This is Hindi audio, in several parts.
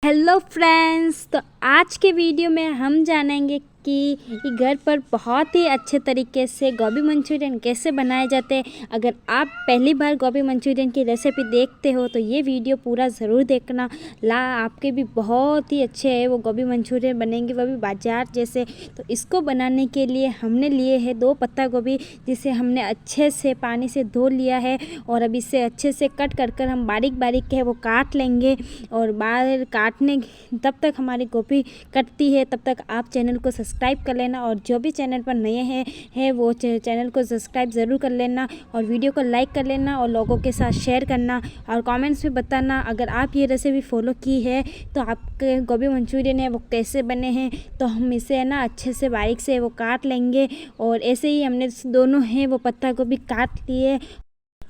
हेलो फ्रेंड्स, तो आज के वीडियो में हम जानेंगे कि घर पर बहुत ही अच्छे तरीके से गोभी मंचूरियन कैसे बनाए जाते हैं। अगर आप पहली बार गोभी मंचूरियन की रेसिपी देखते हो तो ये वीडियो पूरा ज़रूर देखना। आपके भी बहुत ही अच्छे है वो गोभी मंचूरियन बनेंगे, वो भी बाजार जैसे। तो इसको बनाने के लिए हमने लिए है 2 पत्ता गोभी, जिसे हमने अच्छे से पानी से धो लिया है और अब इसे अच्छे से कट कर हम बारीक बारीक है वो काट लेंगे। और बाहर काटने तब तक हमारी गोभी कटती है, तब तक आप चैनल को सब्सक्राइब कर लेना। और जो भी चैनल पर नए हैं वो चैनल को सब्सक्राइब ज़रूर कर लेना और वीडियो को लाइक कर लेना और लोगों के साथ शेयर करना और कमेंट्स में बताना अगर आप ये रेसिपी फॉलो की है तो आपके गोभी मंचूरियन है वो कैसे बने हैं। तो हम इसे है ना अच्छे से बारीक से वो काट लेंगे। और ऐसे ही हमने दोनों हैं वो पत्ता गोभी काट लिए।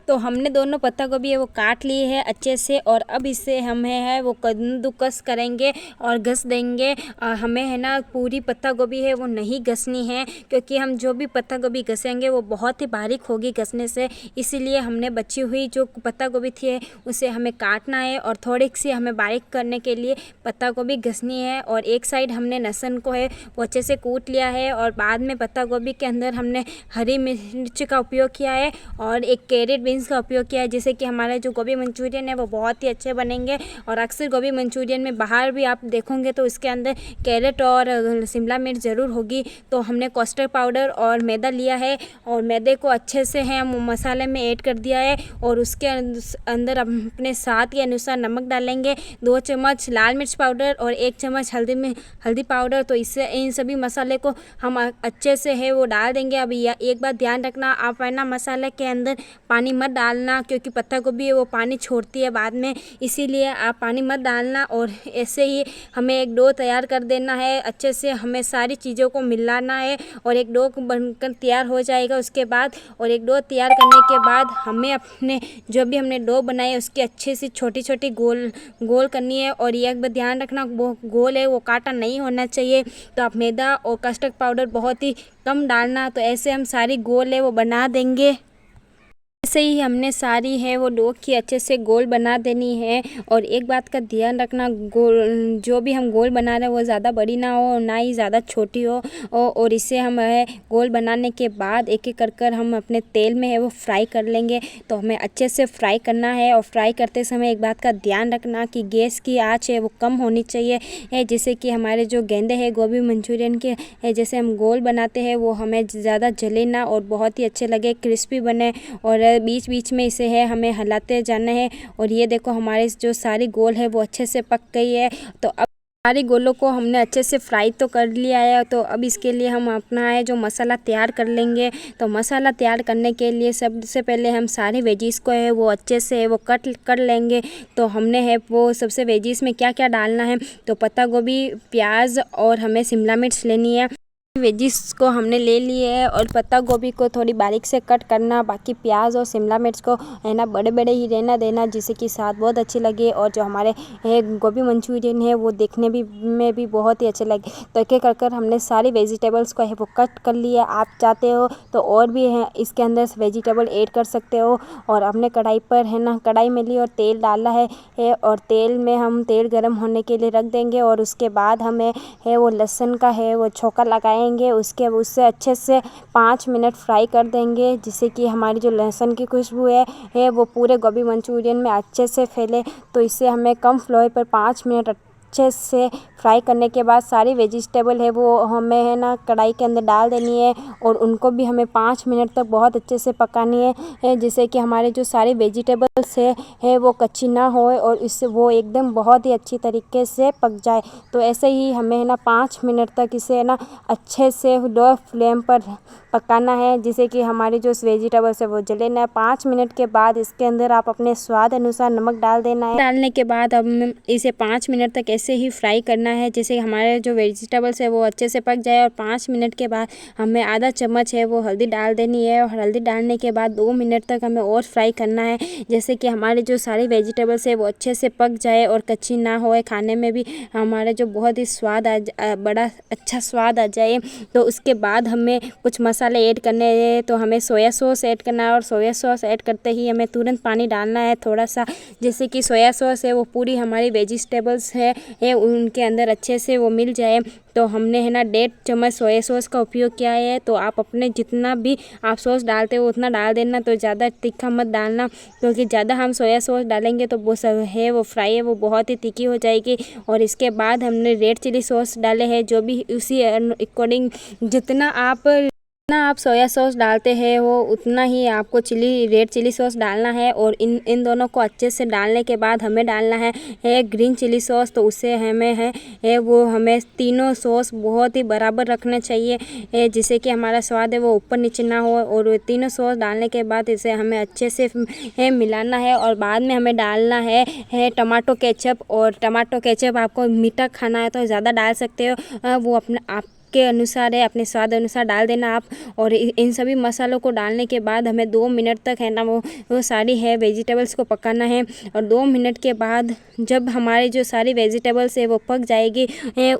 तो हमने दोनों पत्ता गोभी है वो काट लिए है अच्छे से और अब इसे हम है वो कद्दूकस करेंगे और घस देंगे। हमें है ना पूरी पत्ता गोभी है वो नहीं घसनी है, क्योंकि हम जो भी पत्ता गोभी घसेंगे वो बहुत ही बारीक होगी घसने से। इसीलिए हमने बची हुई जो पत्ता गोभी थी उसे हमें काटना है और थोड़ी सी हमें बारीक करने के लिए पत्ता गोभी घसनी है। और एक साइड हमने लहसुन को है वो अच्छे से कूट लिया है और बाद में पत्ता गोभी के अंदर हमने हरी मिर्च का उपयोग किया है और एक कैरेट का उपयोग किया है, जिससे कि हमारे जो गोभी मंचूरियन है वो बहुत ही अच्छे बनेंगे। और अक्सर गोभी मंचूरियन में बाहर भी आप देखोगे तो इसके अंदर कैरेट और शिमला मिर्च ज़रूर होगी। तो हमने कस्टर्ड पाउडर और मैदा लिया है और मैदे को अच्छे से हम मसाले में ऐड कर दिया है और उसके अंदर अपने स्वाद के अनुसार नमक डालेंगे, 2 चम्मच लाल मिर्च पाउडर और 1 चम्मच हल्दी पाउडर। तो इससे इन सभी मसाले को हम अच्छे से है वो डाल देंगे। अभी एक बात ध्यान रखना, आप है ना मसाले के अंदर पानी मत डालना, क्योंकि पत्ता गोभी है वो पानी छोड़ती है बाद में, इसीलिए आप पानी मत डालना। और ऐसे ही हमें एक डो तैयार कर देना है। अच्छे से हमें सारी चीज़ों को मिलाना है और एक डो बनकर तैयार हो जाएगा उसके बाद। और एक डो तैयार करने के बाद हमें अपने जो भी हमने डो बनाई है उसकी अच्छे से छोटी छोटी गोल करनी है। और ये एक ध्यान रखना, वो गोल है वो काटा नहीं होना चाहिए। तो आप मैदा और कस्टर्ड पाउडर बहुत ही कम डालना। तो ऐसे हम सारी गोल है वो बना देंगे। ऐसे ही हमने सारी है वो डो की अच्छे से गोल बना देनी है। और एक बात का ध्यान रखना, गोल जो भी हम गोल बना रहे हैं वो ज़्यादा बड़ी ना हो ना ही ज़्यादा छोटी हो। और इसे हम है गोल बनाने के बाद एक एक कर हम अपने तेल में है वो फ्राई कर लेंगे। तो हमें अच्छे से फ्राई करना है और फ्राई करते समय एक बात का ध्यान रखना कि गैस की आँच है वो कम होनी चाहिए है, जिससे कि हमारे जो गेंदे हैं गोभी मंचूरियन के जैसे हम गोल बनाते हैं वो हमें ज़्यादा जले ना और बहुत ही अच्छे लगे, क्रिस्पी बने। और बीच बीच में इसे है हमें हिलाते जाना है। और ये देखो हमारे जो सारी गोल है वो अच्छे से पक गई है। तो अब सारी गोलों को हमने अच्छे से फ्राई तो कर लिया है। तो अब इसके लिए हम अपना है जो मसाला तैयार कर लेंगे। तो मसाला तैयार करने के लिए सबसे पहले हम सारे वेजीज को है वो अच्छे से है वो कट कर लेंगे। तो हमने है वो सबसे वेजीज में क्या क्या डालना है, तो पत्ता गोभी, प्याज और हमें शिमला मिर्च लेनी है। वेजिस को हमने ले लिए है और पत्ता गोभी को थोड़ी बारीक से कट करना, बाकी प्याज और शिमला मिर्च को है ना बड़े बड़े ही रहना देना, जिससे कि स्वाद बहुत अच्छी लगे और जो हमारे गोभी मंचूरियन है वो देखने में भी बहुत ही अच्छे लगे। तो एक एक कर हमने सारी वेजिटेबल्स को है वो कट कर लिया। आप चाहते हो तो और भी है इसके अंदर वेजिटेबल ऐड कर सकते हो। और अपने कढ़ाई पर है ना कढ़ाई में ली और तेल डाला है और तेल में हम तेल गर्म होने के लिए रख देंगे। और उसके बाद हमें है वो लहसुन का है वो छौंका लगाएंगे, उससे अच्छे से 5 मिनट फ्राई कर देंगे, जिससे कि हमारी जो लहसुन की खुशबू है वो पूरे गोभी मंचूरियन में अच्छे से फैले। तो इससे हमें कम फ्लेम पर 5 मिनट अच्छे से फ्राई करने के बाद सारी वेजिटेबल है वो हमें है ना कढ़ाई के अंदर डाल देनी है और उनको भी हमें 5 मिनट तक बहुत अच्छे से पकानी है, जिससे कि हमारे जो सारी वेजिटेबल्स है वो कच्ची ना हो और इससे वो एकदम बहुत ही अच्छी तरीके से पक जाए। तो ऐसे ही हमें है ना 5 मिनट तक इसे है ना अच्छे से लो फ्लेम पर पकाना है, जिससे कि हमारी जो वेजिटेबल्स है वो जले ना। 5 मिनट के बाद इसके अंदर आप अपने स्वाद अनुसार नमक डाल देना है। डालने के बाद अब इसे 5 मिनट तक ऐसे ही फ्राई करना है, जैसे हमारे जो वेजिटेबल्स है वो अच्छे से पक जाए। और 5 मिनट के बाद हमें आधा चम्मच है वो हल्दी डाल देनी है, और हल्दी डालने के बाद 2 मिनट तक हमें और फ्राई करना है, जैसे कि हमारे जो सारे वेजिटेबल्स है वो अच्छे से पक जाए और कच्ची ना होए, खाने में भी हमारा जो बहुत ही स्वाद बड़ा अच्छा स्वाद आ जाए। तो उसके बाद हमें कुछ मसाले ऐड करने हैं, तो हमें सोया सॉस ऐड करना है, और सोया सॉस ऐड करते ही हमें तुरंत पानी डालना है थोड़ा सा, जैसे कि सोया सॉस है वो पूरी हमारी वेजिटेबल्स है उनके अंदर अच्छे से वो मिल जाए। तो हमने है ना 1.5 चम्मच सोया सॉस का उपयोग किया है। तो आप अपने जितना भी आप सॉस डालते हो उतना डाल देना, तो ज़्यादा तीखा मत डालना, क्योंकि ज़्यादा हम सोया सॉस डालेंगे तो वो सब है वो फ्राई है वो बहुत ही तीखी हो जाएगी। और इसके बाद हमने रेड चिली सॉस डाले हैं, जो भी उसी अकॉर्डिंग जितना आप सोया सॉस डालते हैं वो उतना ही आपको रेड चिली सॉस डालना है। और इन दोनों को अच्छे से डालने के बाद हमें डालना है ग्रीन चिली सॉस। तो उससे हमें तीनों सॉस बहुत ही बराबर रखने चाहिए, जिससे कि हमारा स्वाद है वो ऊपर नीचे ना हो। और तीनों सॉस डालने के बाद इसे हमें अच्छे से मिलाना है। और बाद में हमें डालना है टमाटो केचप। और टमाटो केचप आपको मीठा खाना है तो ज़्यादा डाल सकते हो, वो आप के अनुसार है, अपने स्वाद अनुसार डाल देना आप। और इन सभी मसालों को डालने के बाद हमें 2 मिनट तक है ना वो सारी है वेजिटेबल्स को पकाना है। और 2 मिनट के बाद जब हमारी जो सारी वेजिटेबल्स है वो पक जाएगी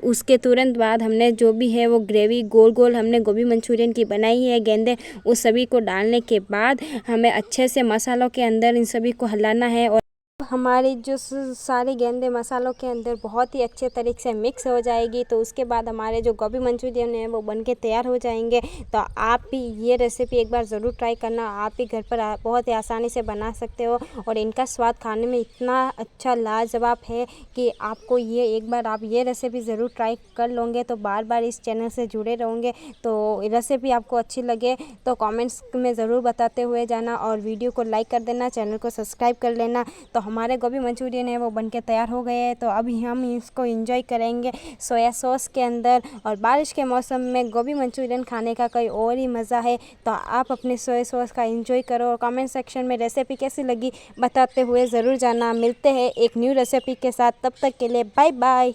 उसके तुरंत बाद हमने जो भी है वो ग्रेवी गोल गोल हमने गोभी मंचूरियन की बनाई है गेंदे, उस सभी को डालने के बाद हमें अच्छे से मसालों के अंदर इन सभी को हिलाना है। और हमारी जो सारे गेंदे मसालों के अंदर बहुत ही अच्छे तरीके से मिक्स हो जाएगी, तो उसके बाद हमारे जो गोभी मंचूरियन है वो बनके तैयार हो जाएंगे। तो आप भी ये रेसिपी एक बार ज़रूर ट्राई करना, आप भी घर पर बहुत ही आसानी से बना सकते हो। और इनका स्वाद खाने में इतना अच्छा लाजवाब है कि आपको ये एक बार आप ये रेसिपी ज़रूर ट्राई कर लोगे तो बार बार इस चैनल से जुड़े रहोगे। तो रेसिपी आपको अच्छी लगे तो कमेंट्स में ज़रूर बताते हुए जाना, और वीडियो को लाइक कर देना, चैनल को सब्सक्राइब कर लेना। तो हमारे गोभी मंचूरियन है वो बनके तैयार हो गए हैं। तो अभी हम इसको एंजॉय करेंगे सोया सॉस के अंदर। और बारिश के मौसम में गोभी मंचूरियन खाने का कोई और ही मज़ा है। तो आप अपने सोया सॉस का एंजॉय करो, और कमेंट सेक्शन में रेसिपी कैसी लगी बताते हुए ज़रूर जाना। मिलते हैं एक न्यू रेसिपी के साथ, तब तक के लिए बाय बाय।